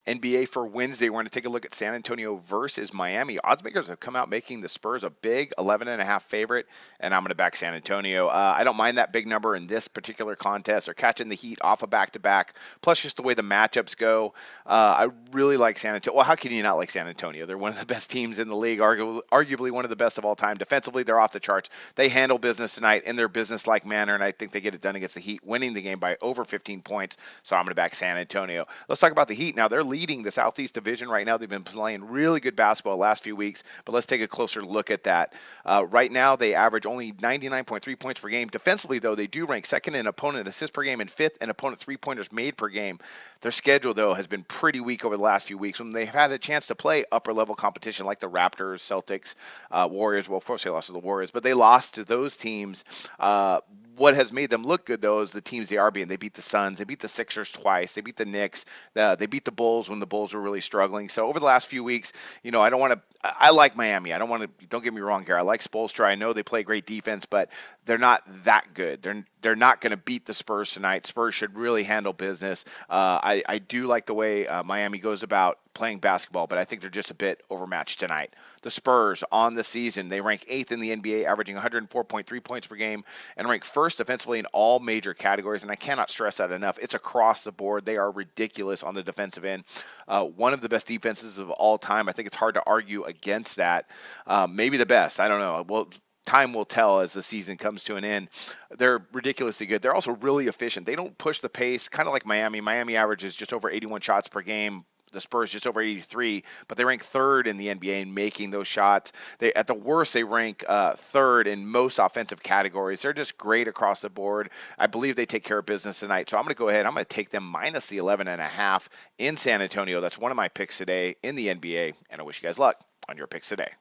NBA for Wednesday, we're going to take a look at San Antonio versus Miami. Oddsmakers have come out making the Spurs a big 11.5 favorite, and I'm going to back San Antonio. I don't mind that big number in this particular contest. They're catching the Heat off a back-to-back, plus just the way the matchups go. I really like San Antonio. Well, how can you not like San Antonio? They're one of the best teams in the league, arguably one of the best of all time. Defensively, they're off the charts. They handle business tonight in their business-like manner, and I think they get it done against the Heat, winning the game by over 15 points. So I'm going to back San Antonio. Let's talk about the Heat now. They're leading the Southeast Division right now. They've been playing really good basketball the last few weeks, but let's take a closer look at that. Right now, they average only 99.3 points per game. Defensively, though, they do rank second in opponent assists per game and fifth in opponent three-pointers made per game. Their schedule, though, has been pretty weak over the last few weeks when they've had a chance to play upper-level competition like the Raptors, Celtics, Warriors. Well, of course, they lost to the Warriors, but they lost to those teams. What has made them look good, though, is the teams they are beating. They beat the Suns. They beat the Sixers twice. They beat the Knicks. They beat the Bulls when the Bulls were really struggling. So over the last few weeks, I don't want to. I like Miami. I don't want to. Don't get me wrong here. I like Spoelstra. I know they play great defense, but they're not that good. They're not going to beat the Spurs tonight. Spurs should really handle business. I do like the way Miami goes about playing basketball, but I think they're just a bit overmatched tonight. The Spurs on the season, they rank 8th in the NBA, averaging 104.3 points per game, and rank first defensively in all major categories. And I cannot stress that enough. It's across the board. They are ridiculous on the defensive end. One of the best defenses of all time. I think it's hard to argue against that. Maybe the best. I don't know. Well, time will tell as the season comes to an end. They're ridiculously good. They're also really efficient. They don't push the pace, kind of like Miami. Miami averages just over 81 shots per game. The Spurs just over 83, but they rank third in the NBA in making those shots. At the worst, they rank third in most offensive categories. They're just great across the board. I believe they take care of business tonight. So I'm going to go ahead. I'm going to take them minus the 11.5 in San Antonio. That's one of my picks today in the NBA, and I wish you guys luck on your picks today.